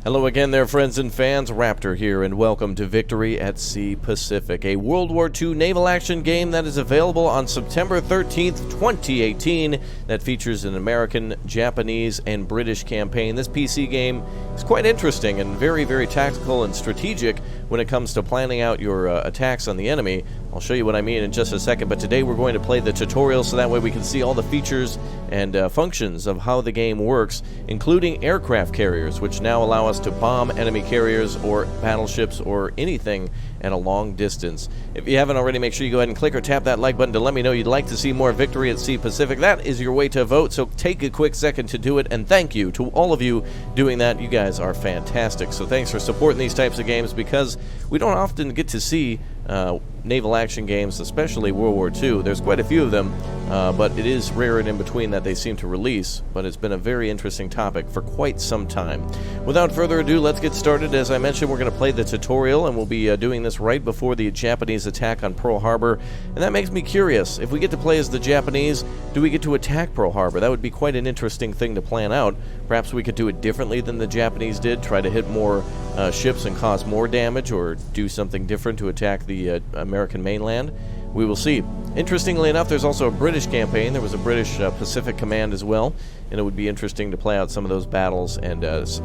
Hello again there, friends and fans. Raptor here, and welcome to Victory at Sea Pacific, a World War II naval action game that is available on September 13th, 2018, that features an American, Japanese, and British campaign. This PC game is quite interesting and very, very tactical and strategic when it comes to planning out your attacks on the enemy. I'll show you what I mean in just a second, but today we're going to play the tutorial so that way we can see all the features and functions of how the game works, including aircraft carriers, which now allow us to bomb enemy carriers or battleships or anything at a long distance. If you haven't already, make sure you go ahead and click or tap that like button to let me know you'd like to see more Victory at Sea Pacific. That is your way to vote, so take a quick second to do it, and thank you to all of you doing that. You guys are fantastic. So thanks for supporting these types of games, because we don't often get to see naval action games, especially World War II. There's quite a few of them, but it is rare and in between that they seem to release, but it's been a very interesting topic for quite some time. Without further ado, let's get started. As I mentioned, we're going to play the tutorial, and we'll be doing this right before the Japanese attack on Pearl Harbor, and that makes me curious. If we get to play as the Japanese, do we get to attack Pearl Harbor? That would be quite an interesting thing to plan out. Perhaps we could do it differently than the Japanese did, try to hit more ships and cause more damage, or do something different to attack the American mainland. We will see. Interestingly enough, there's also a British campaign. There was a British Pacific Command as well, and it would be interesting to play out some of those battles and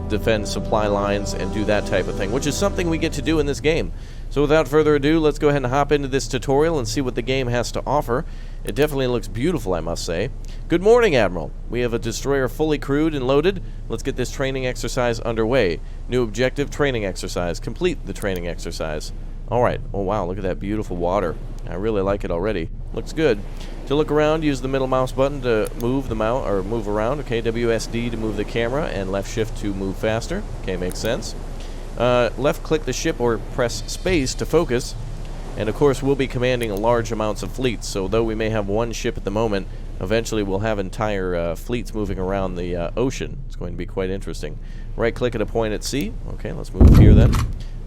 defend supply lines and do that type of thing, which is something we get to do in this game. So without further ado, let's go ahead and hop into this tutorial and see what the game has to offer. It definitely looks beautiful, I must say. Good morning, Admiral. We have a destroyer fully crewed and loaded. Let's get this training exercise underway. New objective, training exercise. Complete the training exercise. Alright. Oh wow, look at that beautiful water. I really like it already. Looks good. To look around, use the middle mouse button to move the mouse, or move around. Okay, WSD to move the camera, and left shift to move faster. Okay, makes sense. Left click the ship or press space to focus. And of course, we'll be commanding large amounts of fleets, so though we may have one ship at the moment, eventually we'll have entire fleets moving around the ocean. It's going to be quite interesting. Right click at a point at sea. Okay, let's move here then.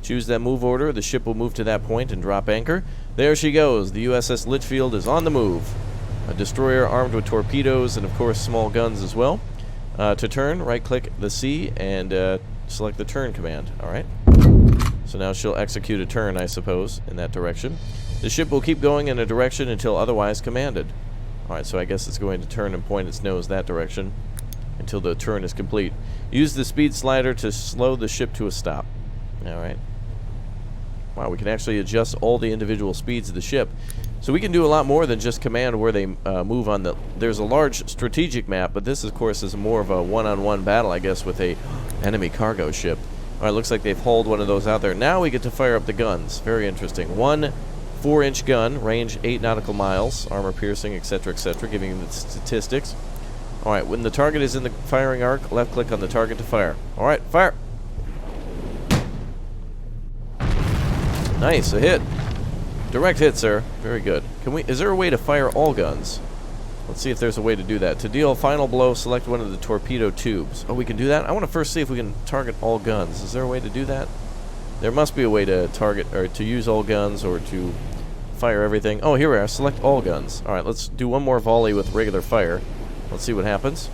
Choose that move order. The ship will move to that point and drop anchor. There she goes. The USS Litchfield is on the move. A destroyer armed with torpedoes and of course small guns as well. To turn, right click the C and select the turn command. Alright. So now she'll execute a turn, I suppose, in that direction. The ship will keep going in a direction until otherwise commanded. Alright, so I guess it's going to turn and point its nose that direction until the turn is complete. Use the speed slider to slow the ship to a stop. Alright. Wow, we can actually adjust all the individual speeds of the ship. So we can do a lot more than just command where they move on the... There's a large strategic map, but this, of course, is more of a one-on-one battle, I guess, with a enemy cargo ship. Alright, looks like they've hauled one of those out there. Now we get to fire up the guns. Very interesting. One 4-inch gun, range 8 nautical miles, armor piercing, etc., giving you the statistics. Alright, when the target is in the firing arc, left click on the target to fire. Alright, fire! Nice, a hit. Direct hit, sir. Very good. Is there a way to fire all guns? Let's see if there's a way to do that. To deal a final blow, select one of the torpedo tubes. Oh, we can do that? I want to first see if we can target all guns. Is there a way to do that? There must be a way to target, or to use all guns, or to fire everything. Oh, here we are. Select all guns. Alright, let's do one more volley with regular fire. Let's see what happens.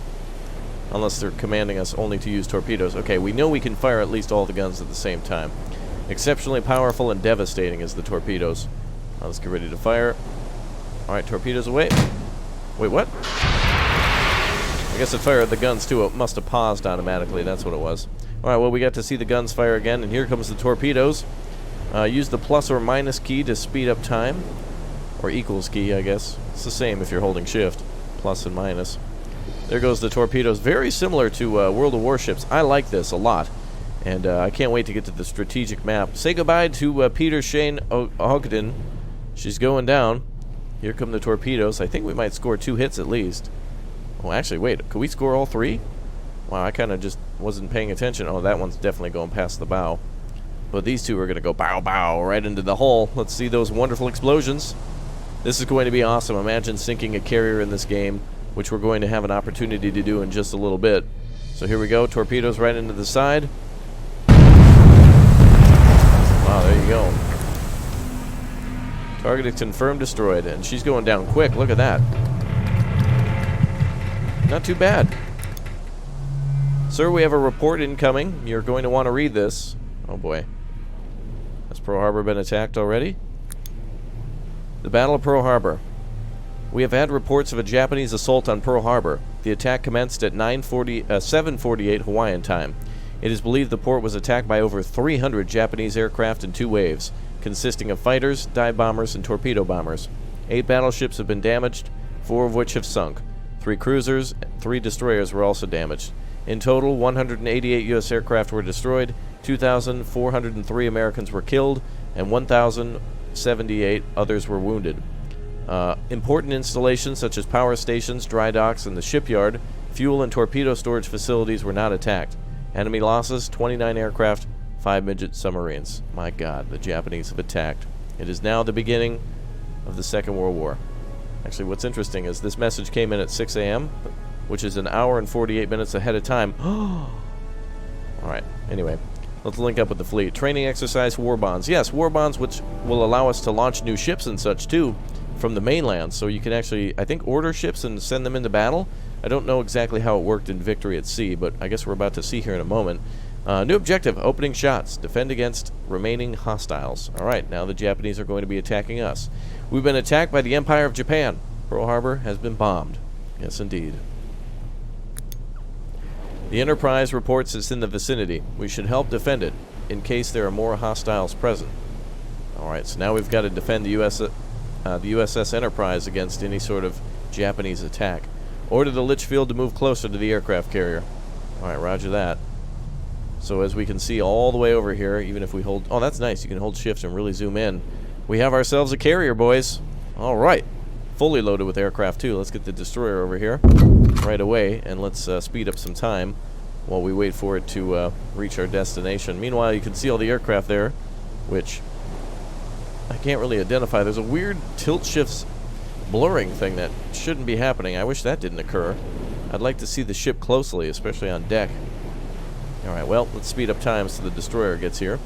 Unless they're commanding us only to use torpedoes. Okay, we know we can fire at least all the guns at the same time. Exceptionally powerful and devastating as the torpedoes. Now let's get ready to fire. Alright, torpedoes away. Wait, what? I guess it fired the guns too. It must have paused automatically. That's what it was. Alright, well, we got to see the guns fire again, and here comes the torpedoes. Use the plus or minus key to speed up time. Or equals key, I guess. It's the same if you're holding shift. Plus and minus. There goes the torpedoes. Very similar to World of Warships. I like this a lot. And I can't wait to get to the strategic map. Say goodbye to Peter Shane Ogden. She's going down. Here come the torpedoes. I think we might score 2 hits at least. Oh, actually, wait. Could we score all 3? Wow, I kind of just wasn't paying attention. Oh, that one's definitely going past the bow. But these two are going to go bow, bow, right into the hull. Let's see those wonderful explosions. This is going to be awesome. Imagine sinking a carrier in this game, which we're going to have an opportunity to do in just a little bit. So here we go. Torpedoes right into the side. Wow, there you go. Target is confirmed destroyed, and she's going down quick. Look at that. Not too bad. Sir, we have a report incoming. You're going to want to read this. Oh boy. Has Pearl Harbor been attacked already? The Battle of Pearl Harbor. We have had reports of a Japanese assault on Pearl Harbor. The attack commenced at 7:48 Hawaiian time. It is believed the port was attacked by over 300 Japanese aircraft in 2 waves, consisting of fighters, dive bombers, and torpedo bombers. 8 battleships have been damaged, 4 of which have sunk. 3 cruisers, 3 destroyers were also damaged. In total, 188 U.S. aircraft were destroyed, 2,403 Americans were killed, and 1,078 others were wounded. Important installations such as power stations, dry docks, and the shipyard, fuel and torpedo storage facilities were not attacked. Enemy losses, 29 aircraft, 5 midget submarines. My God, the Japanese have attacked. It is now the beginning of the Second World War. Actually, what's interesting is this message came in at 6 a.m., which is an hour and 48 minutes ahead of time. Alright, anyway, let's link up with the fleet. Training exercise, war bonds. Yes, war bonds, which will allow us to launch new ships and such, too, from the mainland. So you can actually, I think, order ships and send them into battle. I don't know exactly how it worked in Victory at Sea, but I guess we're about to see here in a moment. New objective, opening shots. Defend against remaining hostiles. Alright, now the Japanese are going to be attacking us. We've been attacked by the Empire of Japan. Pearl Harbor has been bombed. Yes, indeed. The Enterprise reports it's in the vicinity. We should help defend it, in case there are more hostiles present. Alright, so now we've got to defend the USS Enterprise against any sort of Japanese attack. Order the Litchfield to move closer to the aircraft carrier. Alright, roger that. So as we can see all the way over here, even if we hold... Oh, that's nice. You can hold shift and really zoom in. We have ourselves a carrier, boys. Alright. Fully loaded with aircraft, too. Let's get the destroyer over here right away, and let's speed up some time while we wait for it to reach our destination. Meanwhile, you can see all the aircraft there, which I can't really identify. There's a weird tilt shifts blurring thing that shouldn't be happening. I wish that didn't occur. I'd like to see the ship closely, especially on deck. Alright, well, let's speed up time so the destroyer gets here.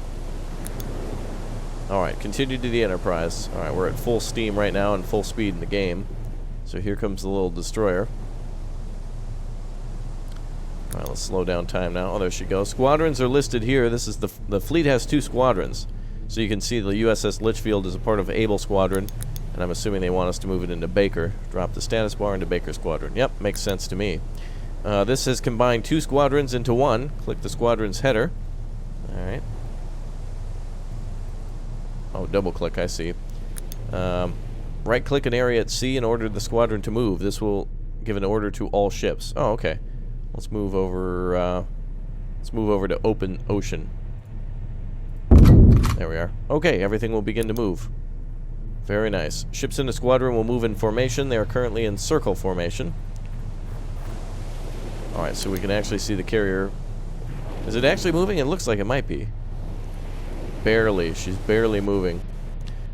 Alright, continue to the Enterprise. Alright, we're at full steam right now and full speed in the game. So here comes the little destroyer. Alright, let's slow down time now. Oh, there she goes. Squadrons are listed here. This is the fleet has 2 squadrons. So you can see the USS Litchfield is a part of Able Squadron. And I'm assuming they want us to move it into Baker. Drop the status bar into Baker Squadron. Yep, makes sense to me. This has combined 2 squadrons into 1. Click the squadron's header. Alright. Oh, double click, I see. Right click an area at sea and order the squadron to move. This will give an order to all ships. Oh, okay. Let's move over to open ocean. There we are. Okay, everything will begin to move. Very nice. Ships in the squadron will move in formation. They are currently in circle formation. Alright, so we can actually see the carrier. Is it actually moving? It looks like it might be. Barely. She's barely moving.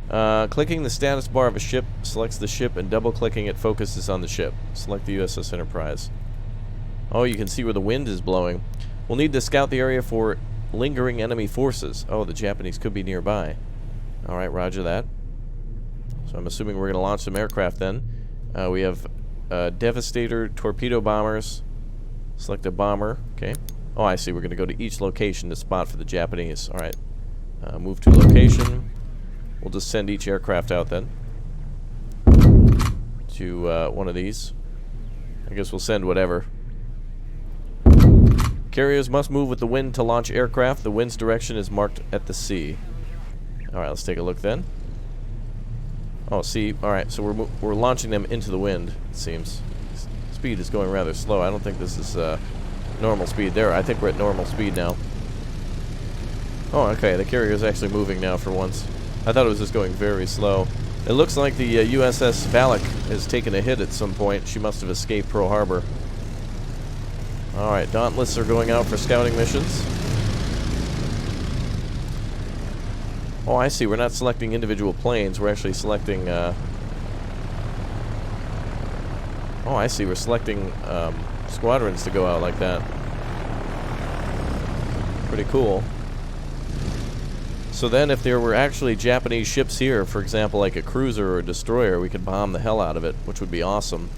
Clicking the status bar of a ship selects the ship, and double-clicking it focuses on the ship. Select the USS Enterprise. Oh, you can see where the wind is blowing. We'll need to scout the area for lingering enemy forces. Oh, the Japanese could be nearby. Alright, roger that. So I'm assuming we're going to launch some aircraft then. We have Devastator torpedo bombers. Select a bomber. Okay. Oh, I see. We're going to go to each location to spot for the Japanese. Alright. Move to location. We'll just send each aircraft out then to one of these. I guess we'll send whatever. Carriers must move with the wind to launch aircraft. The wind's direction is marked at the sea. Alright, let's take a look then. Oh, see, alright, so we're launching them into the wind, it seems. Speed is going rather slow. I don't think this is normal speed there. I think we're at normal speed now. Oh, okay, the carrier is actually moving now for once. I thought it was just going very slow. It looks like the USS Valak has taken a hit at some point. She must have escaped Pearl Harbor. Alright, Dauntless are going out for scouting missions. Oh, I see. We're not selecting individual planes. We're actually selecting... Oh, I see. We're selecting squadrons to go out like that. Pretty cool. So then if there were actually Japanese ships here, for example, like a cruiser or a destroyer, we could bomb the hell out of it, which would be awesome.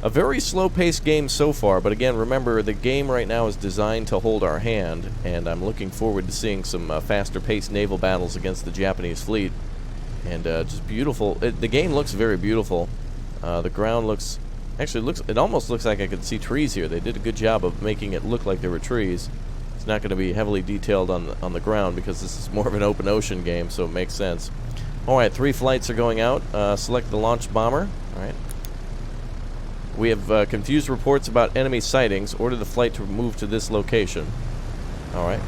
A very slow-paced game so far, but again, remember, the game right now is designed to hold our hand, and I'm looking forward to seeing some faster-paced naval battles against the Japanese fleet. And just beautiful. The game looks very beautiful. The ground looks... Actually, it almost looks like I could see trees here. They did a good job of making it look like there were trees. It's not going to be heavily detailed on the ground because this is more of an open ocean game, so it makes sense. Alright, 3 flights are going out. Select the launch bomber. Alright. We have confused reports about enemy sightings. Order the flight to move to this location. Alright.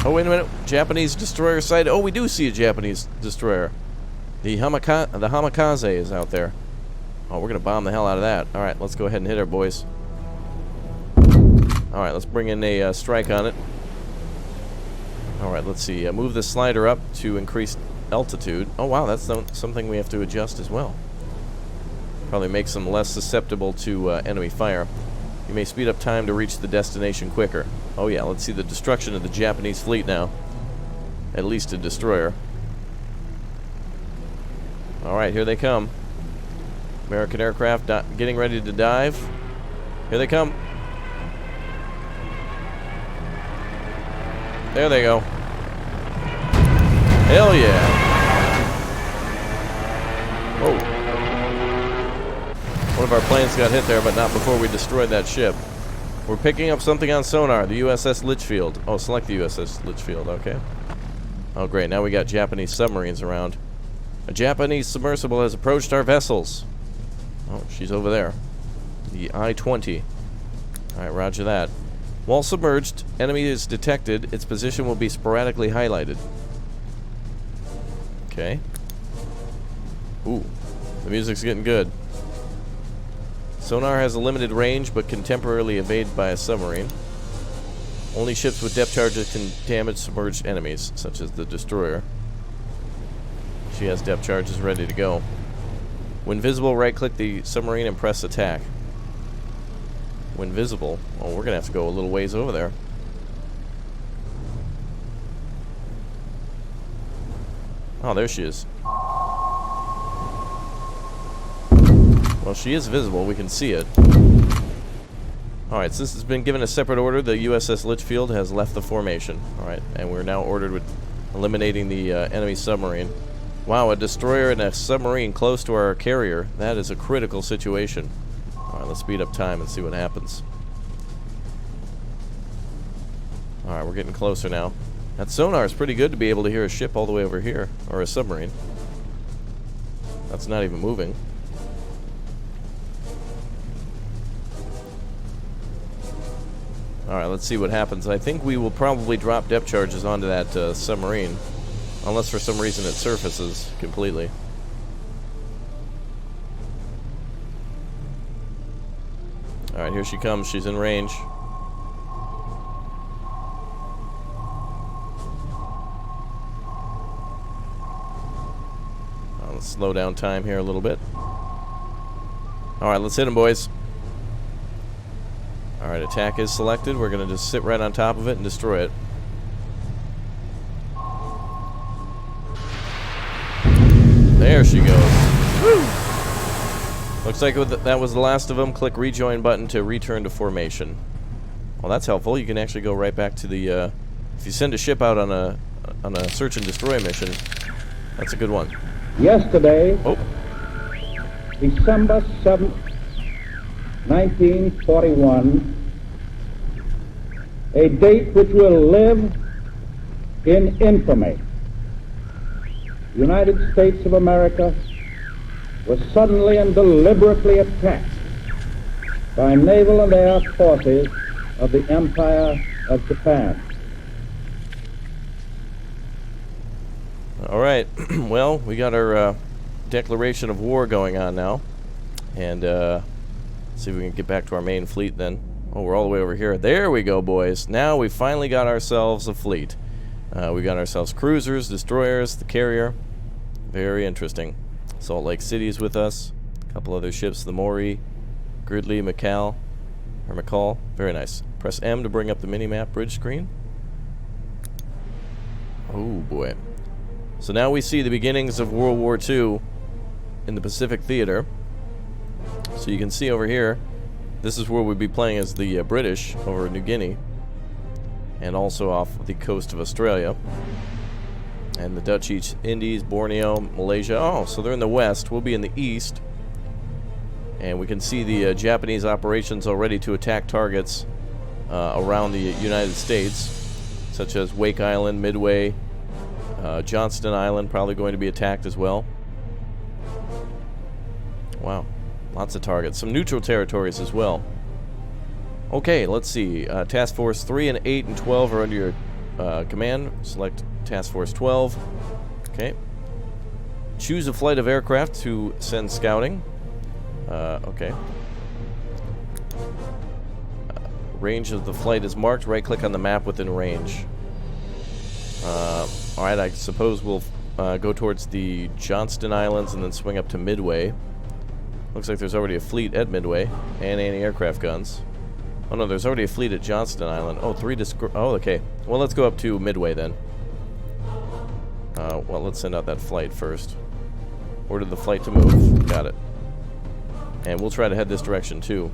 Oh, wait a minute. Japanese destroyer sighted. Oh, we do see a Japanese destroyer. The Hamikaze is out there. Oh, we're going to bomb the hell out of that. Alright, let's go ahead and hit her, boys. Alright, let's bring in a strike on it. Alright, let's see. Move the slider up to increase altitude. Oh, wow, that's something we have to adjust as well. Probably makes them less susceptible to enemy fire. You may speed up time to reach the destination quicker. Oh, yeah, let's see the destruction of the Japanese fleet now. At least a destroyer. Alright, here they come. American aircraft getting ready to dive. Here they come. There they go. Hell yeah. Whoa. One of our planes got hit there, but not before we destroyed that ship. We're picking up something on sonar, the USS Litchfield. Oh, select the USS Litchfield, okay. Oh, great, now we got Japanese submarines around. A Japanese submersible has approached our vessels. Oh, she's over there. The I-20. Alright, roger that. While submerged, enemy is detected. Its position will be sporadically highlighted. Okay. Ooh, the music's getting good. Sonar has a limited range, but can temporarily evade by a submarine. Only ships with depth charges can damage submerged enemies, such as the destroyer. She has depth charges ready to go. When visible, right-click the submarine and press attack. When visible. Oh, we're gonna have to go a little ways over there. Oh, there she is. Well, she is visible. We can see it. Alright, so this has been given a separate order. The USS Litchfield has left the formation. Alright, and we're now ordered with eliminating the enemy submarine. Wow, a destroyer and a submarine close to our carrier. That is a critical situation. Alright, let's speed up time and see what happens. Alright, we're getting closer now. That sonar is pretty good to be able to hear a ship all the way over here. Or a submarine. That's not even moving. Alright, let's see what happens. I think we will probably drop depth charges onto that submarine. Unless for some reason it surfaces completely. Alright, here she comes. She's in range. Let's slow down time here a little bit. Alright, let's hit them, boys. Alright, attack is selected. We're going to just sit right on top of it and destroy it. There she goes. Woo! Looks like that was the last of them. Click rejoin button to return to formation. Well, that's helpful. You can actually go right back to the... if you send a ship out on a search and destroy mission, that's a good one. Yesterday, December 7th, 1941, a date which will live in infamy. The United States of America was suddenly and deliberately attacked by naval and air forces of the Empire of Japan. All right, well, we got our declaration of war going on now, and see if we can get back to our main fleet then. Oh, we're all the way over here. There we go, boys. Now we finally got ourselves a fleet. We got ourselves cruisers, destroyers, the carrier. Very interesting. Salt Lake City is with us. A couple other ships, the Maury, Gridley, McCall. Very nice. Press M to bring up the mini-map bridge screen. Oh, boy. So now we see the beginnings of World War II. in the Pacific Theater. So you can see over here, this is where we'd be playing as the British over New Guinea, and also off the coast of Australia. And the Dutch East Indies, Borneo, Malaysia. Oh, so they're in the west. We'll be in the east. And we can see the Japanese operations already to attack targets around the United States, such as Wake Island, Midway, JOHNSTON Island probably going to be attacked as well. Wow, lots of targets. Some neutral territories as well. Okay, let's see. Task Force 3 and 8 and 12 are under your command. Select Task Force 12. Okay. Choose a flight of aircraft to send scouting. Okay. Range of the flight is marked. Right-click on the map within range. Alright, I suppose we'll go towards the JOHNSTON Islands and then swing up to Midway. Looks like there's already a fleet at Midway and anti-aircraft guns. Oh no, there's already a fleet at JOHNSTON Island. Oh, oh, okay. Well, let's go up to Midway then. Well, let's send out that flight first. Order the flight to move. Got it. And we'll try to head this direction too.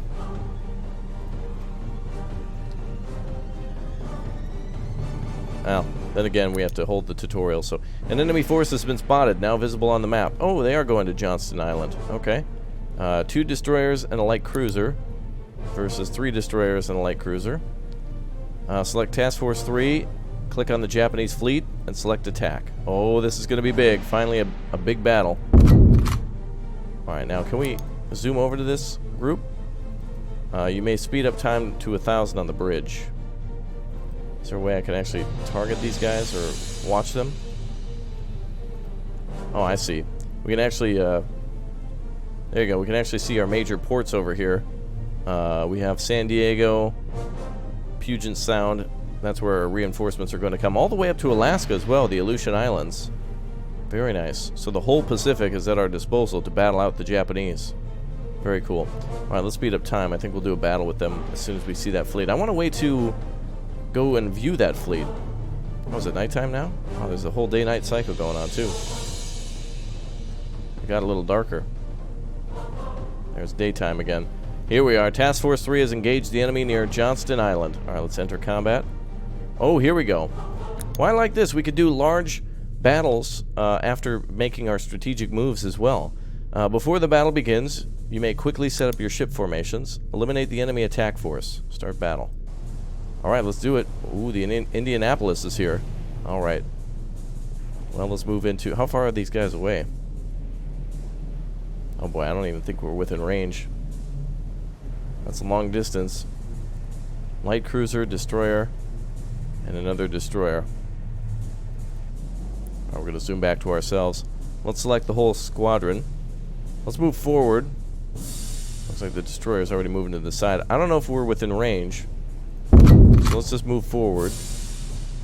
Well, then again, we have to hold the tutorial. So, an enemy force has been spotted, now visible on the map. Oh, they are going to JOHNSTON Island. Okay. 2 destroyers and a light cruiser versus 3 destroyers and a light cruiser. Select Task Force 3, click on the Japanese fleet, and select Attack. Oh, this is going to be big. Finally, a big battle. Alright, now can we zoom over to this group? You may speed up time to 1,000 on the bridge. Is there a way I can actually target these guys or watch them? Oh, I see. We can actually, there you go. We can actually see our major ports over here. We have San Diego, Puget Sound. That's where our reinforcements are going to come. All the way up to Alaska as well, the Aleutian Islands. Very nice. So the whole Pacific is at our disposal to battle out the Japanese. Very cool. Alright, let's speed up time. I think we'll do a battle with them as soon as we see that fleet. I want a way to go and view that fleet. Oh, is it nighttime now? Oh, there's a whole day-night cycle going on too. It got a little darker. There's daytime again. Here we are. Task Force 3 has engaged the enemy near JOHNSTON Island. Alright, let's enter combat. Oh, here we go. Well, I like this. We could do large battles after making our strategic moves as well. Before the battle begins, you may quickly set up your ship formations. Eliminate the enemy attack force. Start battle. Alright, let's do it. Ooh, the Indianapolis is here. Alright. Well, let's move into... How far are these guys away? Oh boy, I don't even think we're within range. That's a long distance. Light cruiser, destroyer, and another destroyer. Alright, we're going to zoom back to ourselves. Let's select the whole squadron. Let's move forward. Looks like the destroyer's already moving to the side. I don't know if we're within range. So let's just move forward.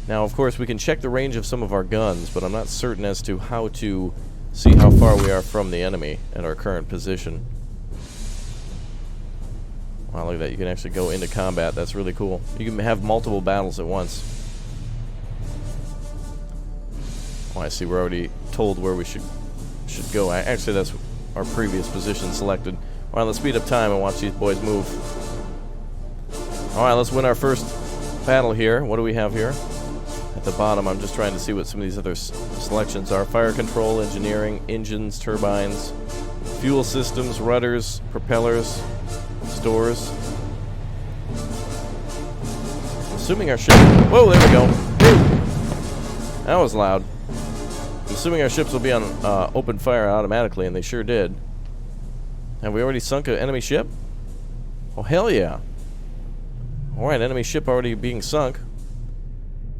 Now, of course, we can check the range of some of our guns, but I'm not certain as to how to see how far we are from the enemy at our current position. Wow, look at that. You can actually go into combat. That's really cool. You can have multiple battles at once. Oh, I see. We're already told where we should go. Actually, that's our previous position selected. Alright, let's speed up time and watch these boys move. Alright, let's win our first battle here. What do we have here? At the bottom, I'm just trying to see what some of these other selections are. Fire control, engineering, engines, turbines, fuel systems, rudders, propellers, stores. Assuming our ship... Whoa, there we go. Woo! That was loud. I'm assuming our ships will be on open fire automatically, and they sure did. Have we already sunk an enemy ship? Oh, hell yeah. Alright, enemy ship already being sunk.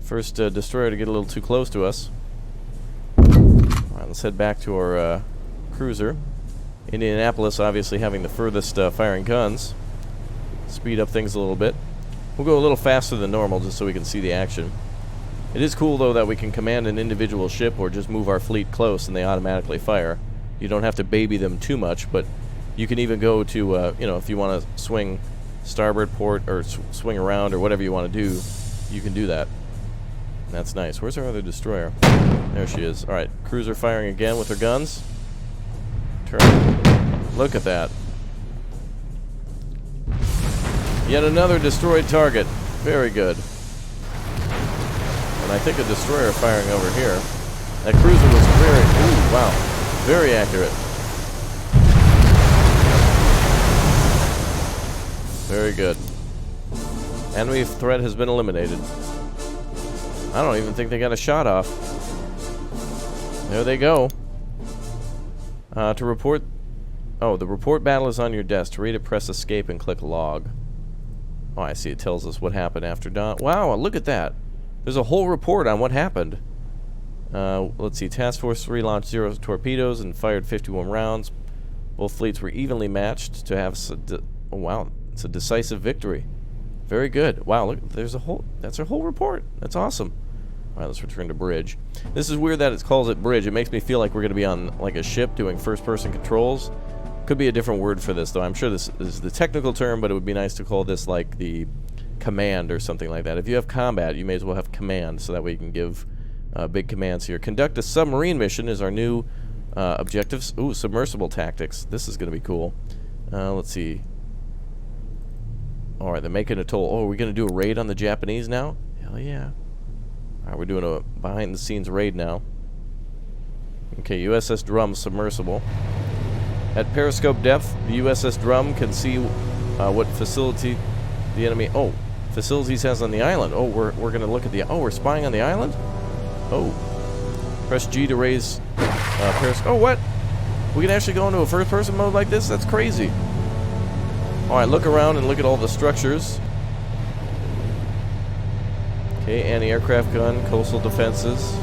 First destroyer to get a little too close to us. Alright, let's head back to our cruiser. Indianapolis obviously having the furthest firing guns. Speed up things a little bit. We'll go a little faster than normal just so we can see the action. It is cool though that we can command an individual ship or just move our fleet close and they automatically fire. You don't have to baby them too much, but you can even go to, you know, if you want to swing starboard port or swing around or whatever you want to do, you can do that. And that's nice. Where's our other destroyer? There she is. Alright, cruiser firing again with her guns. Turn. Look at that. Yet another destroyed target. Very good. And I think a destroyer firing over here. That cruiser was very... Ooh, wow. Very accurate. Very good. Enemy threat has been eliminated. I don't even think they got a shot off. There they go. To report... Oh, the report battle is on your desk. To read it, press escape and click log. Oh, I see. It tells us what happened after dawn. Wow, look at that. There's a whole report on what happened. Let's see. Task Force 3 launched 0 torpedoes and fired 51 rounds. Both fleets were evenly matched to have... Oh, wow. It's a decisive victory. Very good. Wow, look. There's a whole... That's a whole report. That's awesome. Alright, let's return to bridge. This is weird that it calls it bridge. It makes me feel like we're going to be on, like, a ship doing first-person controls. Could be a different word for this, though. I'm sure this is the technical term, but it would be nice to call this, like, the command or something like that. If you have combat, you may as well have command, so that way you can give big commands here. Conduct a submarine mission is our new objectives. Ooh, submersible tactics. This is going to be cool. Let's see. Alright, they're making a toll. Oh, are we going to do a raid on the Japanese now? Hell yeah. Alright, we're doing a behind-the-scenes raid now. Okay, USS Drum submersible. At periscope depth, the USS Drum can see what facility the enemy... Oh, facilities has on the island. Oh, we're going to look at the... Oh, we're spying on the island? Oh. Press G to raise periscope... Oh, what? We can actually go into a first-person mode like this? That's crazy. Alright, look around and look at all the structures. Okay, anti-aircraft gun, coastal defenses.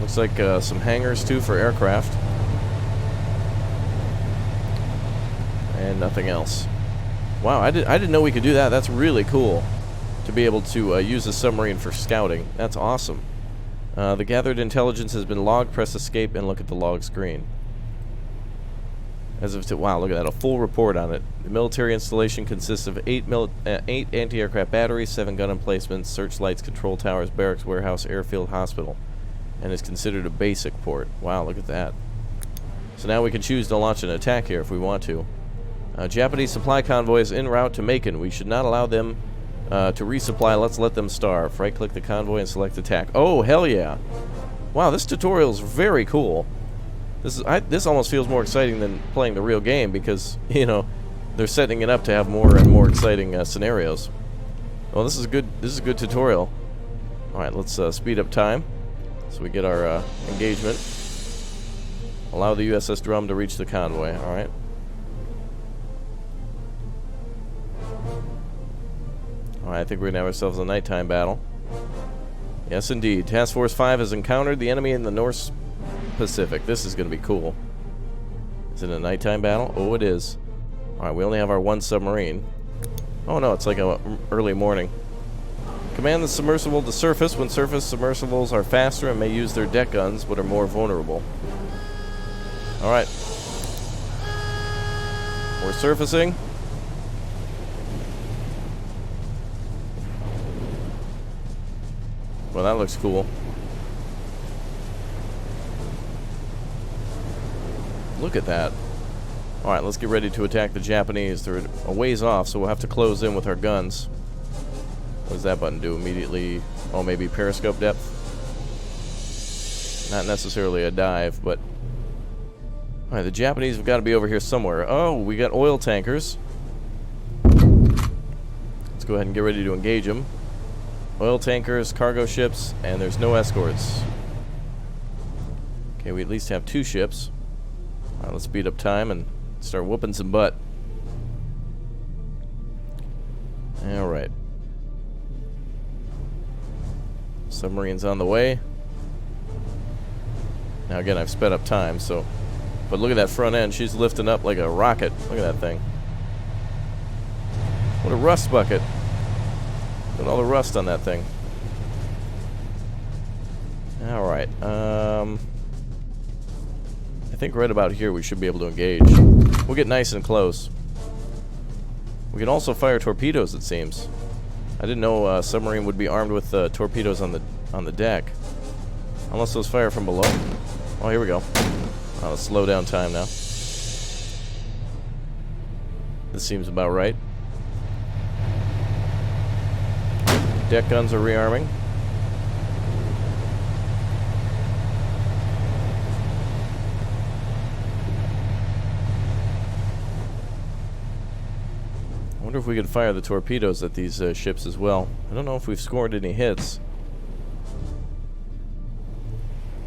Looks like some hangars, too, for aircraft. And nothing else. Wow, I didn't know we could do that. That's really cool. To be able to use a submarine for scouting. That's awesome. The gathered intelligence has been logged. Press escape and look at the log screen. As if to... Wow, look at that. A full report on it. The military installation consists of 8 anti-aircraft batteries, 7 gun emplacements, searchlights, control towers, barracks, warehouse, airfield, hospital. And is considered a basic port. Wow, look at that. So now we can choose to launch an attack here if we want to. Japanese supply convoy is en route to MAKIN. We should not allow them to resupply. Let's let them starve. Right-click the convoy and select attack. Oh, hell yeah. Wow, this tutorial is very cool. This almost feels more exciting than playing the real game because, you know, they're setting it up to have more and more exciting scenarios. Well, this is a good tutorial. All right, let's speed up time so we get our engagement. Allow the USS Drum to reach the convoy. All right. All right, I think we're gonna have ourselves a nighttime battle. Yes, indeed. Task Force 5 has encountered the enemy in the North Pacific. This is going to be cool. Is it a nighttime battle? Oh, it is. Alright, we only have our one submarine. Oh no, it's like a early morning. Command the submersible to surface when surface submersibles are faster and may use their deck guns but are more vulnerable. Alright. We're surfacing. Well, that looks cool. Look at that. Alright, let's get ready to attack the Japanese. They're a ways off, so we'll have to close in with our guns. What does that button do? Immediately... Oh, maybe periscope depth? Not necessarily a dive, but... Alright, the Japanese have got to be over here somewhere. Oh, we got oil tankers. Let's go ahead and get ready to engage them. Oil tankers, cargo ships, and there's no escorts. Okay, we at least have 2 ships. Alright, let's speed up time and start whooping some butt. Alright. Submarine's on the way. Now again, I've sped up time, so... But look at that front end. She's lifting up like a rocket. Look at that thing. What a rust bucket. Look at all the rust on that thing. Alright. I think right about here we should be able to engage. We'll get nice and close. We can also fire torpedoes, it seems. I didn't know a submarine would be armed with torpedoes on the deck. Unless those fire from below. Oh, here we go. I'll slow down time now. This seems about right. Deck guns are rearming. I wonder if we can fire the torpedoes at these ships as well. I don't know if we've scored any hits.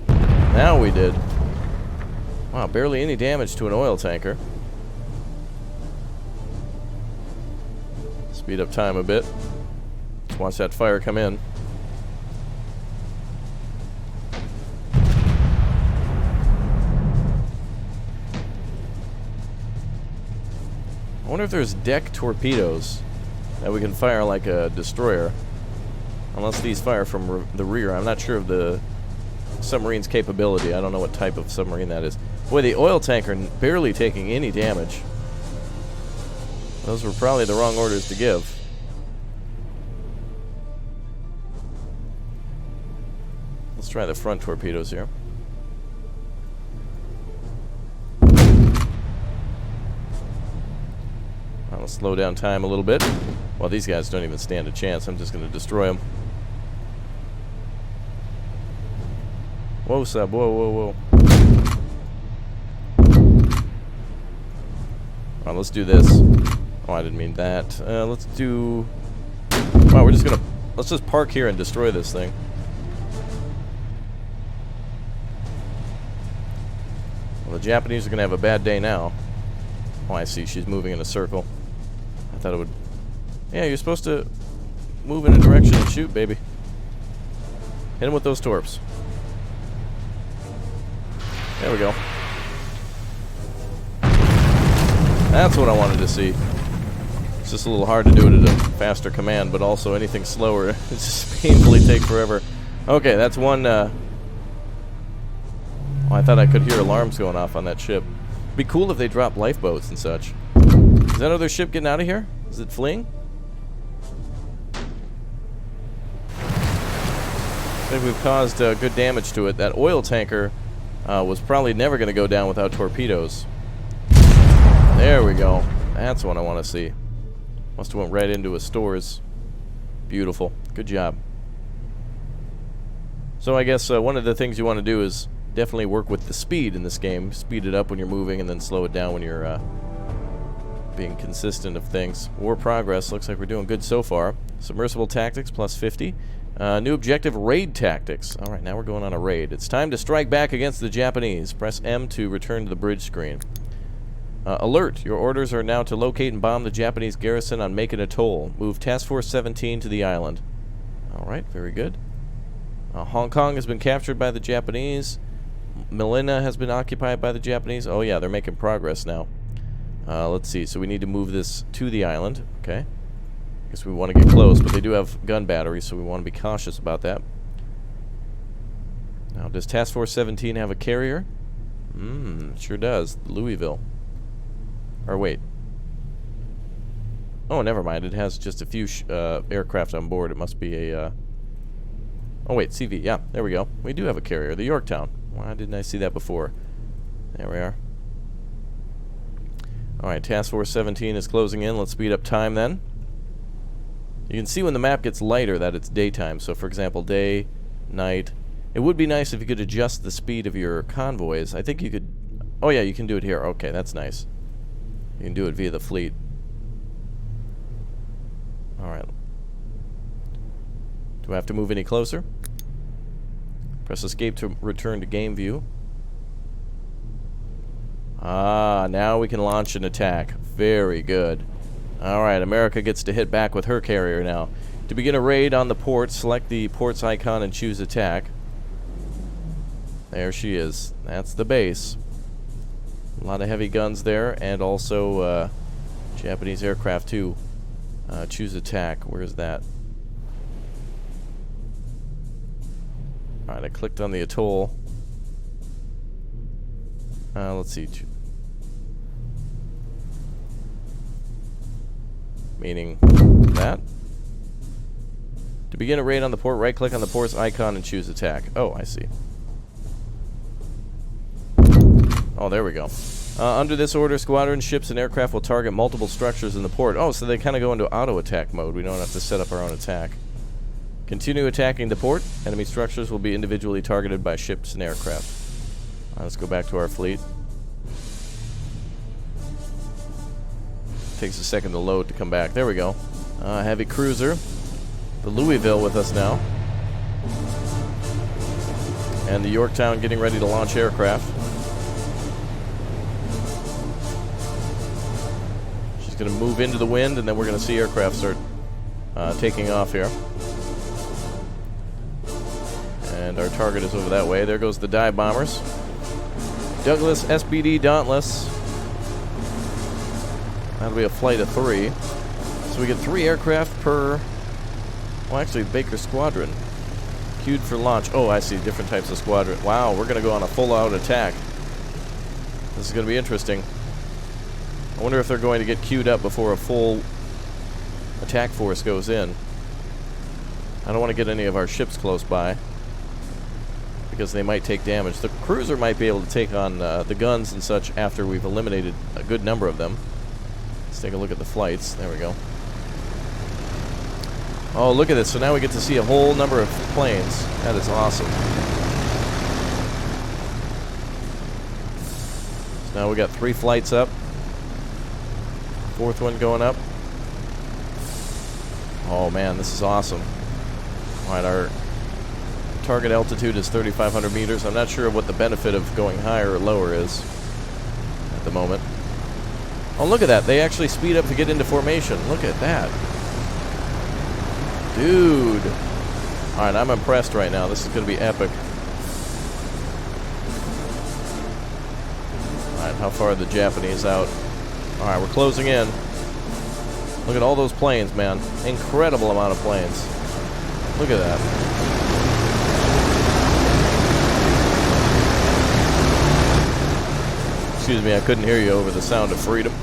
Now we did. Wow, barely any damage to an oil tanker. Speed up time a bit. Let's watch that fire come in. I wonder if there's deck torpedoes that we can fire like a destroyer. Unless these fire from the rear. I'm not sure of the submarine's capability. I don't know what type of submarine that is. Boy, the oil tanker barely taking any damage. Those were probably the wrong orders to give. Let's try the front torpedoes here. I'll slow down time a little bit. Well, these guys don't even stand a chance. I'm just going to destroy them. Whoa, sub. Whoa, whoa, whoa. Alright, let's do this. Oh, I didn't mean that. Let's do... Wow, we're just going to... Let's just park here and destroy this thing. Well, the Japanese are going to have a bad day now. Oh, I see. She's moving in a circle. I thought it would... Yeah, you're supposed to move in a direction and shoot, baby. Hit him with those torps. There we go. That's what I wanted to see. It's just a little hard to do it at a faster command, but also anything slower, it just painfully take forever. Okay, that's one... Oh, I thought I could hear alarms going off on that ship. It'd be cool if they dropped lifeboats and such. Is that other ship getting out of here? Is it fleeing? I think we've caused good damage to it. That oil tanker was probably never going to go down without torpedoes. There we go. That's what I want to see. Must have went right into his stores. Beautiful. Good job. So I guess one of the things you want to do is definitely work with the speed in this game. Speed it up when you're moving and then slow it down when you're being consistent of things. War progress. Looks like we're doing good so far. Submersible tactics plus 50. New objective, raid tactics. Alright, now we're going on a raid. It's time to strike back against the Japanese. Press M to return to the bridge screen. Alert! Your orders are now to locate and bomb the Japanese garrison on MAKIN ATOLL. Move Task Force 17 to the island. Alright, very good. Hong Kong has been captured by the Japanese. Melina has been occupied by the Japanese. Oh yeah, they're making progress now. Let's see, so we need to move this to the island. Okay. Guess we want to get close, but they do have gun batteries, so we want to be cautious about that. Now, does Task Force 17 have a carrier? Sure does. Louisville. Or wait. Oh, never mind. It has just a few aircraft on board. It must be a... Oh, wait. CV. Yeah, there we go. We do have a carrier. The Yorktown. Why didn't I see that before? There we are. Alright, Task Force 17 is closing in. Let's speed up time then. You can see when the map gets lighter that it's daytime. So, for example, day, night. It would be nice if you could adjust the speed of your convoys. I think you could... Oh, yeah, you can do it here. Okay, that's nice. You can do it via the fleet. Alright. Do I have to move any closer? Press escape to return to game view. Ah, now we can launch an attack. Very good. Alright, America gets to hit back with her carrier now. To begin a raid on the port, select the port's icon and choose attack. There she is. That's the base. A lot of heavy guns there, and also Japanese aircraft too. Choose attack. Where's that? Alright, I clicked on the atoll. Let's see. Meaning that. To begin a raid on the port, right-click on the port's icon and choose attack. Oh, I see. Oh, there we go. Under this order, squadron ships and aircraft will target multiple structures in the port. Oh, so they kind of go into auto-attack mode. We don't have to set up our own attack. Continue attacking the port. Enemy structures will be individually targeted by ships and aircraft. Let's go back to our fleet. Takes a second to load to come back. There we go. Heavy cruiser. The Louisville with us now. And the Yorktown getting ready to launch aircraft. She's going to move into the wind, and then we're going to see aircraft start taking off here. And our target is over that way. There goes the dive bombers. Douglas SBD Dauntless. That'll be a flight of 3. So we get 3 aircraft per... Well, actually, Baker Squadron. Queued for launch. Oh, I see. Different types of squadron. Wow, we're going to go on a full-out attack. This is going to be interesting. I wonder if they're going to get queued up before a full attack force goes in. I don't want to get any of our ships close by, because they might take damage. The cruiser might be able to take on the guns and such after we've eliminated a good number of them. Let's take a look at the flights. There we go. Oh, look at this. So now we get to see a whole number of planes. That is awesome. So now we got 3 flights up. 4th one going up. Oh man, this is awesome. Alright, our target altitude is 3,500 meters. I'm not sure what the benefit of going higher or lower is at the moment. Oh, look at that. They actually speed up to get into formation. Look at that. Dude. Alright, I'm impressed right now. This is going to be epic. Alright, how far are the Japanese out? Alright, we're closing in. Look at all those planes, man. Incredible amount of planes. Look at that. Excuse me, I couldn't hear you over the sound of freedom.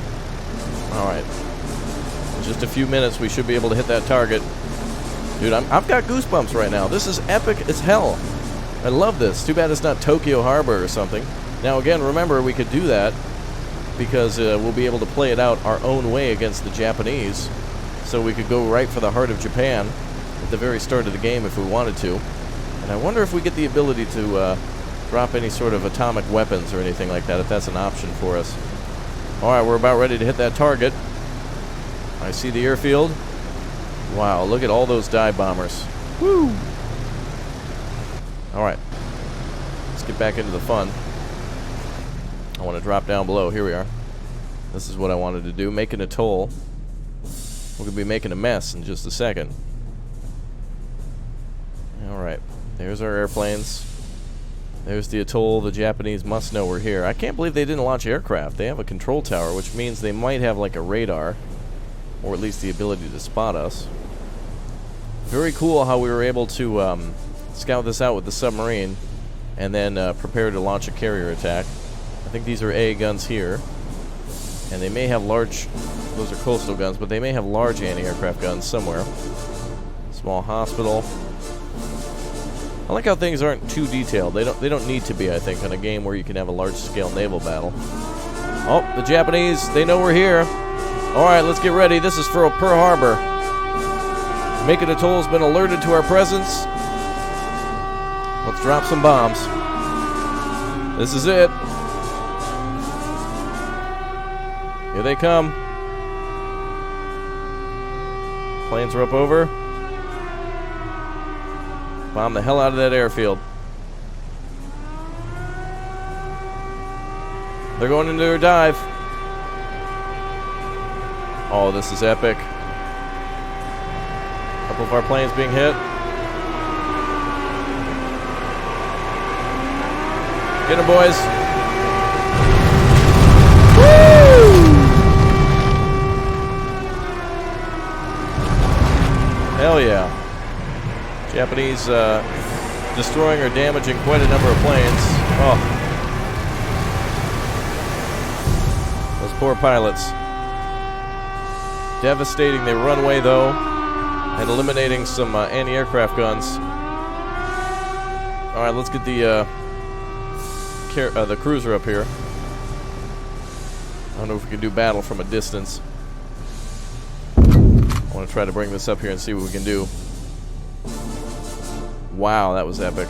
Alright. In just a few minutes, we should be able to hit that target. Dude, I've got goosebumps right now. This is epic as hell. I love this. Too bad it's not Tokyo Harbor or something. Now, again, remember, we could do that because we'll be able to play it out our own way against the Japanese. So we could go right for the heart of Japan at the very start of the game if we wanted to. And I wonder if we get the ability to drop any sort of atomic weapons or anything like that, if that's an option for us. Alright, we're about ready to hit that target. I see the airfield. Wow, look at all those dive bombers. Woo! Alright. Let's get back into the fun. I want to drop down below. Here we are. This is what I wanted to do. Make an atoll. We're going to be making a mess in just a second. Alright. There's our airplanes. There's the atoll. The Japanese must know we're here. I can't believe they didn't launch aircraft. They have a control tower, which means they might have like a radar, or at least the ability to spot us. Very cool how we were able to scout this out with the submarine and then prepare to launch a carrier attack. I think these are A guns here, and they may have large, those are coastal guns, but they may have large anti-aircraft guns somewhere. Small hospital. I like how things aren't too detailed. They don't need to be, I think, in a game where you can have a large-scale naval battle. Oh, the Japanese, they know we're here. Alright, let's get ready. This is for Pearl Harbor. Makin Atoll's been alerted to our presence. Let's drop some bombs. This is it. Here they come. Planes are up over. Bomb the hell out of that airfield. They're going into their dive. Oh, this is epic. A couple of our planes being hit. Get them, boys. Woo! Hell yeah. Japanese destroying or damaging quite a number of planes. Oh. Those poor pilots. Devastating the runway, though, and eliminating some anti-aircraft guns. All right, let's get the cruiser up here. I don't know if we can do battle from a distance. I want to try to bring this up here and see what we can do. Wow, that was epic.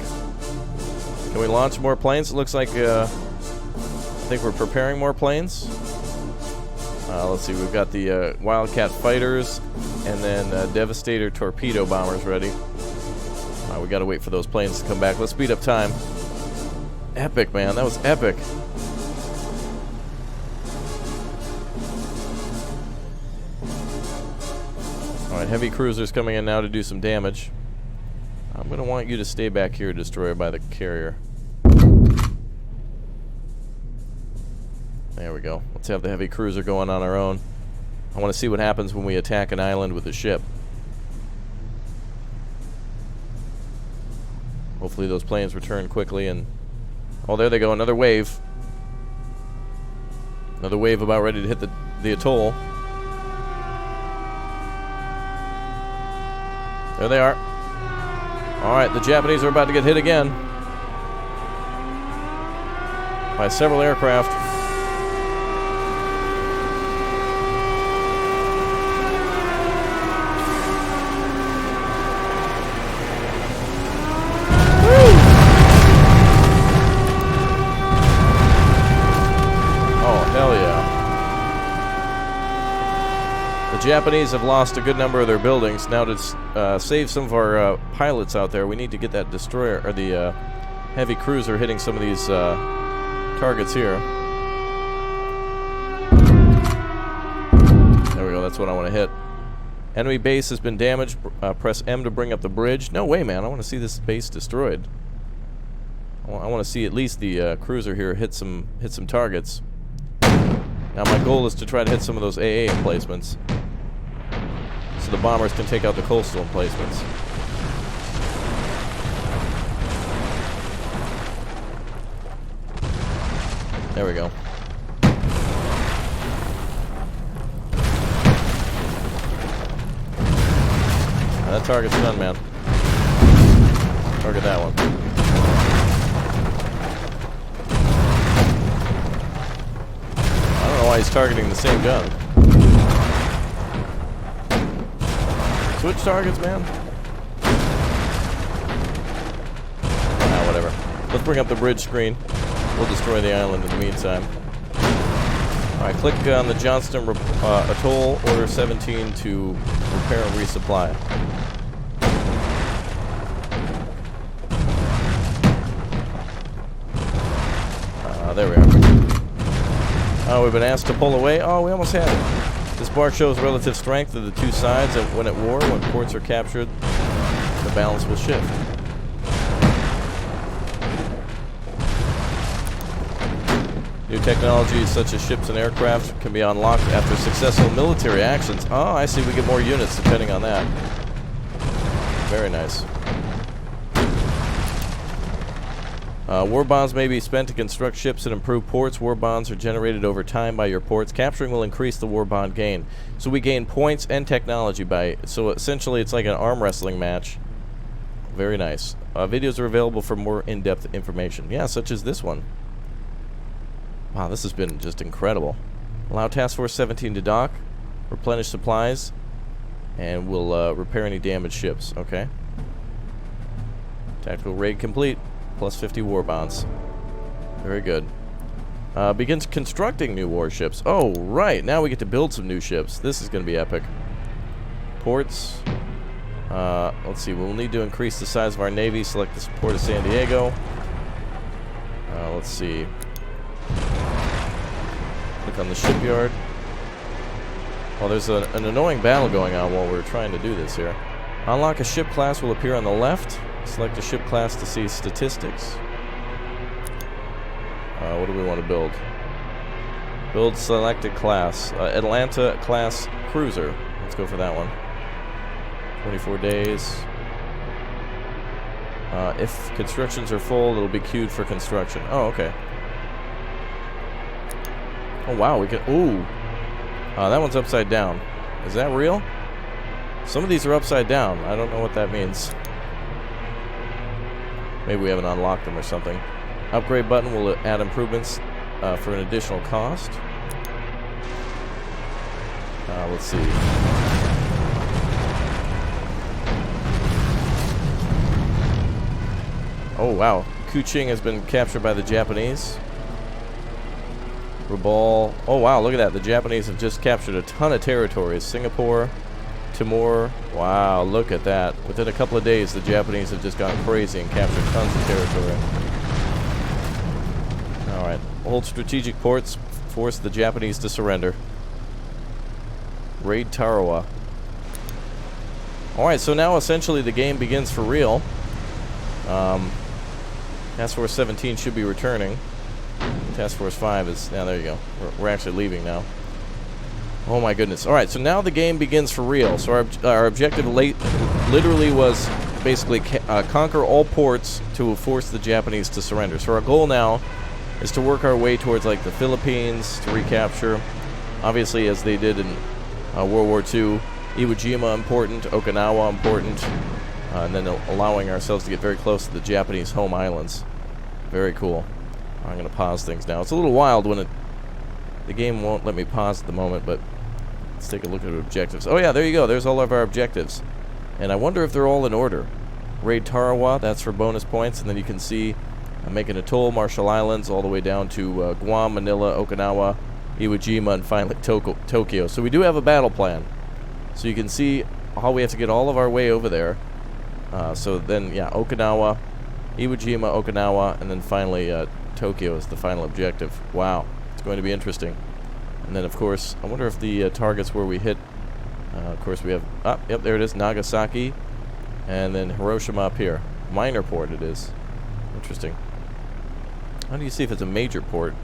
Can we launch more planes? It looks like, I think we're preparing more planes. Let's see, we've got the Wildcat fighters and then Devastator torpedo bombers ready. We gotta wait for those planes to come back. Let's speed up time. Epic, man, that was epic. Alright, heavy cruisers coming in now to do some damage. I'm gonna want you to stay back here, destroyer by the carrier. There we go. Let's have the heavy cruiser going on our own. I want to see what happens when we attack an island with a ship. Hopefully those planes return quickly and... Oh, there they go, another wave. Another wave about ready to hit the atoll. There they are. Alright, the Japanese are about to get hit again. By several aircraft. The Japanese have lost a good number of their buildings. Now to save some of our pilots out there, we need to get that destroyer, or the heavy cruiser hitting some of these targets here. There we go, that's what I want to hit. Enemy base has been damaged. Press M to bring up the bridge. No way, man, I want to see this base destroyed. I want to see at least the cruiser here hit some targets. Now my goal is to try to hit some of those AA emplacements, so the bombers can take out the coastal emplacements. There we go. That target's done, man. Target that one. I don't know why he's targeting the same gun. Switch targets, man. Ah, whatever. Let's bring up the bridge screen. We'll destroy the island in the meantime. Alright, click on the JOHNSTON ATOLL, Order 17 to repair and resupply. There we are. Oh, we've been asked to pull away. Oh, we almost had it. This bar shows relative strength of the two sides when at war. When ports are captured, the balance will shift. New technologies such as ships and aircraft can be unlocked after successful military actions. Oh, I see. We get more units depending on that. Very nice. War bonds may be spent to construct ships and improve ports. War bonds are generated over time by your ports. Capturing will increase the war bond gain. So we gain points and technology by... So essentially it's like an arm wrestling match. Very nice. Videos are available for more in-depth information. Yeah, such as this one. Wow, this has been just incredible. Allow Task Force 17 to dock. Replenish supplies. And we'll repair any damaged ships. Okay. Tactical raid complete. Plus 50 war bonds. Very good. Begins constructing new warships. Oh, right. Now we get to build some new ships. This is going to be epic. Ports. Let's see. We'll need to increase the size of our navy. Select the port of San Diego. Let's see. Click on the shipyard. Well, there's an annoying battle going on while we're trying to do this here. Unlock a ship class will appear on the left. Select a ship class to see statistics. What do we want to build? Build selected class. Atlanta class cruiser. Let's go for that one. 24 days. If constructions are full, it'll be queued for construction. Oh, okay. Oh, wow. We can... Ooh. That one's upside down. Is that real? Some of these are upside down. I don't know what that means. Maybe we haven't unlocked them or something. Upgrade button will add improvements for an additional cost. Let's see. Oh, wow. Kuching has been captured by the Japanese. Rabaul. Oh, wow, look at that. The Japanese have just captured a ton of territories. Singapore, Timor. Wow, look at that. Within a couple of days, the Japanese have just gone crazy and captured tons of territory. Alright. Hold strategic ports. Force the Japanese to surrender. Raid Tarawa. Alright, so now essentially the game begins for real. Task Force 17 should be returning. Task Force 5 is... Now, there you go. We're actually leaving now. Oh my goodness. Alright, so now the game begins for real. So our objective literally was basically conquer all ports to force the Japanese to surrender. So our goal now is to work our way towards like the Philippines to recapture. Obviously, as they did in World War II. Iwo Jima important, Okinawa important, and then allowing ourselves to get very close to the Japanese home islands. Very cool. I'm going to pause things now. It's a little wild when the game won't let me pause at the moment, but let's take a look at objectives. Oh yeah, there you go. There's all of our objectives. And I wonder if they're all in order. Raid Tarawa, that's for bonus points, and then you can see making ATOLL, Marshall Islands, all the way down to Guam, Manila, Okinawa, Iwo Jima, and finally Tokyo. So we do have a battle plan. So you can see how we have to get all of our way over there. So then, yeah, Okinawa, Iwo Jima, Okinawa, and then finally Tokyo is the final objective. Wow, it's going to be interesting. And then, of course, I wonder if the targets where we hit, of course, we have, yep, there it is, Nagasaki, and then Hiroshima up here. Minor port it is. Interesting. How do you see if it's a major port?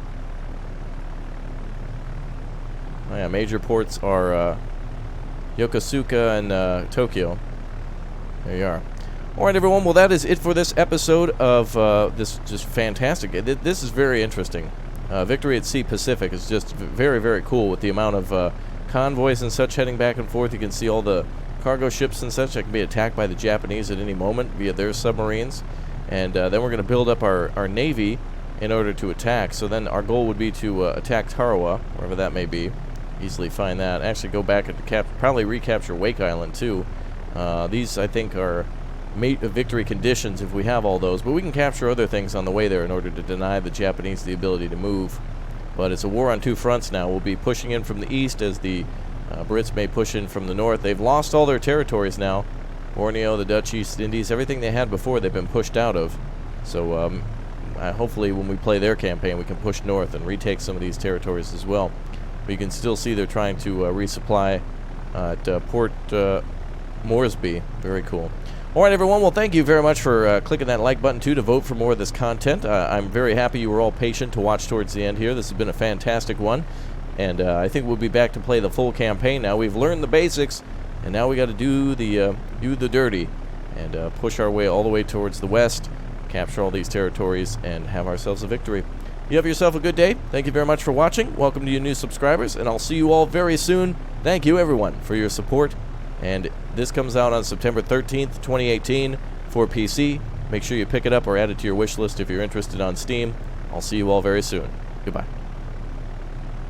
Oh yeah, major ports are Yokosuka and Tokyo. There you are. Alright everyone, well that is it for this episode of this just fantastic. This is very interesting. Victory at Sea Pacific is just very, very cool with the amount of convoys and such heading back and forth. You can see all the cargo ships and such that can be attacked by the Japanese at any moment via their submarines. And then we're going to build up our navy in order to attack. So then our goal would be to attack Tarawa, wherever that may be. Easily find that. Actually go back and probably recapture Wake Island too. These I think are victory conditions if we have all those, but we can capture other things on the way there in order to deny the Japanese the ability to move. But it's a war on two fronts now. We'll be pushing in from the east as the Brits may push in from the north. They've lost all their territories now. Borneo, the Dutch East Indies, everything they had before they've been pushed out of. So hopefully when we play their campaign we can push north and retake some of these territories as well. But you can still see they're trying to resupply at Port Moresby. Very cool. Alright everyone, well thank you very much for clicking that like button too to vote for more of this content. I'm very happy you were all patient to watch towards the end here. This has been a fantastic one. And I think we'll be back to play the full campaign now. We've learned the basics, and now we got to do the dirty and push our way all the way towards the west, capture all these territories, and have ourselves a victory. You have yourself a good day. Thank you very much for watching. Welcome to you new subscribers, and I'll see you all very soon. Thank you everyone for your support. And this comes out on September 13th, 2018 for PC. Make sure you pick it up or add it to your wish list if you're interested on Steam. I'll see you all very soon. Goodbye.